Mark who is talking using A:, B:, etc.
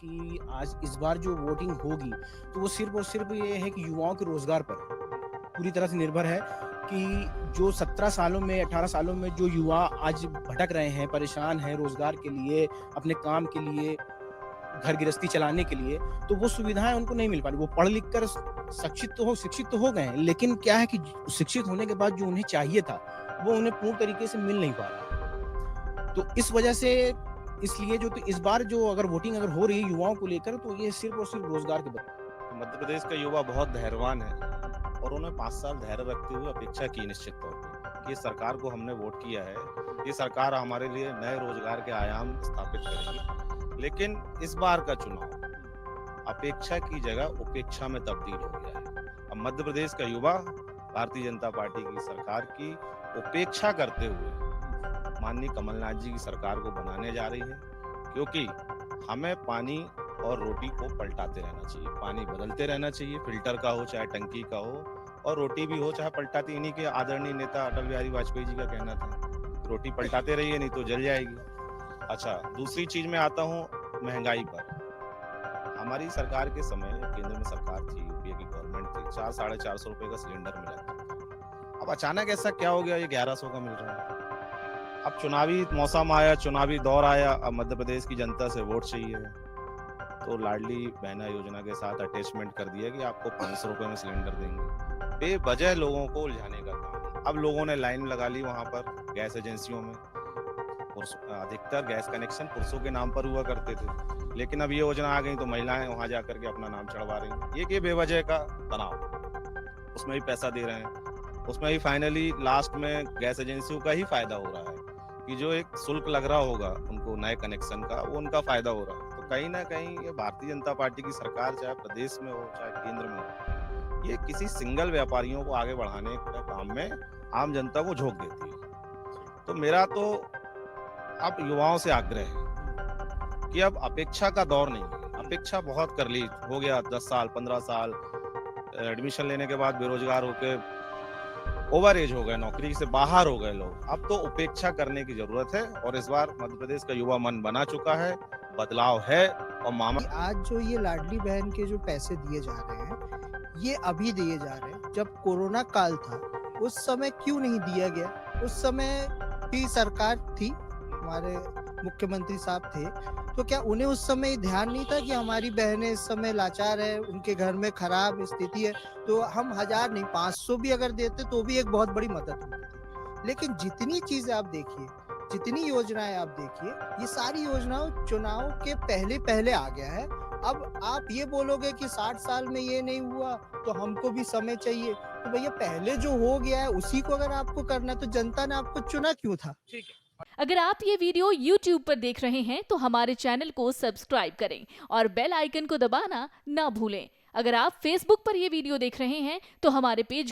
A: कि आज इस बार जो वोटिंग होगी, तो वो सिर्फ़ और सिर्फ़ ये है कि युवाओं के रोज़गार पर पूरी तरह से निर्भर है कि जो 17 सालों में, 18 सालों में जो युवा आज भटक रहे हैं, परेशान हैं रोज़गार के लिए, अपने काम के लिए, घर गृहस्थी चलाने के लिए, तो वो सुविधाएँ उनको नहीं मिल पा रही। वो पढ़ लिख कर शिक्षित तो हो गए हैं, लेकिन क्या है कि शिक्षित होने के बाद जो उन्हें चाहिए था, वो उन्हें पूर्ण तरीके से मिल नहीं पा रहा। तो इस वजह से इसलिए जो तो इस बार जो अगर वोटिंग अगर हो रही है युवाओं को लेकर, तो ये सिर्फ़ और सिर्फ़ रोज़गार के ब
B: तो मध्य प्रदेश का युवा बहुत धैर्यवान है और उन्होंने 5 साल धैर्य रखते हुए अपेक्षा की निश्चित तौर पे कि इस सरकार को हमने वोट किया है, ये सरकार हमारे लिए नए रोजगार के आयाम स्थापित करेगी। लेकिन इस बार का चुनाव अपेक्षा की जगह उपेक्षा में तब्दील हो गया है। अब मध्य प्रदेश का युवा भारतीय जनता पार्टी की सरकार की उपेक्षा करते हुए माननीय कमलनाथ जी की सरकार को बनाने जा रही है, क्योंकि हमें पानी और रोटी को पलटाते रहना चाहिए, पानी बदलते रहना चाहिए, फिल्टर का हो चाहे टंकी का हो, और रोटी भी हो चाहे पलटाती। इन्हीं के आदरणीय नेता अटल बिहारी वाजपेयी जी का कहना था, रोटी पलटाते रहिए नहीं तो जल जाएगी। अच्छा, दूसरी चीज में आता हूँ महंगाई पर। हमारी सरकार के समय केंद्र में सरकार थी, यूपीए की गवर्नमेंट थी, 400-450 रुपए का सिलेंडर मिला था। अब अचानक ऐसा क्या हो गया, ये 1100 का मिल रहा है। अब चुनावी मौसम आया, चुनावी दौर आया, अब मध्य प्रदेश की जनता से वोट चाहिए, तो लाडली बहना योजना के साथ अटैचमेंट कर दिया कि आपको 500 रुपए में सिलेंडर देंगे। बेवजह लोगों को उलझाने का काम। अब लोगों ने लाइन लगा ली वहां पर गैस एजेंसियों में। अधिकतर गैस कनेक्शन पुरुषों के नाम पर हुआ करते थे, लेकिन अब ये योजना आ गई तो महिलाएं वहां जाकर के अपना नाम चढ़वा रही हैं। ये बेवजह का तनाव, उसमें भी पैसा दे रहे हैं, उसमें भी फाइनली लास्ट में गैस एजेंसियों का ही फायदा हो रहा है कि जो एक शुल्क लग रहा होगा उनको नए कनेक्शन का, वो उनका फायदा हो रहा है। तो कहीं ना कहीं ये भारतीय जनता पार्टी की सरकार चाहे प्रदेश में हो चाहे केंद्र में हो, ये किसी सिंगल व्यापारियों को आगे बढ़ाने के काम में आम जनता को झोंक देती है। तो मेरा तो अब युवाओं से आग्रह है कि अब अपेक्षा का दौर नहीं है। अपेक्षा बहुत कर ली, हो गया 10 साल 15 साल एडमिशन लेने के बाद बेरोजगार होके ओवर एज हो गए, नौकरी से बाहर हो गए लोग। अब तो उपेक्षा करने की जरूरत है और इस बार मध्य प्रदेश का युवा मन बना चुका है, बदलाव है। और मामा
C: कि आज जो ये लाडली बहन के जो पैसे दिए जा रहे हैं, ये अभी दिए जा रहे हैं। जब कोरोना काल था, उस समय क्यों नहीं दिया गया? उस समय भी सरकार थी, हमारे मुख्यमंत्री साहब थे, तो क्या उन्हें उस समय ध्यान नहीं था कि हमारी बहनें इस समय लाचार है, उनके घर में खराब स्थिति है, तो हम 1000 नहीं 500 भी अगर देते तो भी एक बहुत बड़ी मदद होती थी। लेकिन जितनी चीज़ें आप देखिए, जितनी योजनाएँ आप देखिए, ये सारी योजनाओं चुनाव के पहले-पहले आ गया है। अब आप ये बोलोगे कि 60 साल में ये नहीं हुआ, तो हमको भी समय चाहिए। तो भैया पहले जो हो गया है, उसी को अगर आपको करना है, तो जनता ने आपको चुना क्यों था?
D: अगर आप ये वीडियो YouTube पर देख रहे हैं तो हमारे चैनल को सब्सक्राइब करें और बेल आइकन को दबाना ना भूलें। अगर आप Facebook पर ये वीडियो देख रहे हैं तो हमारे पेज को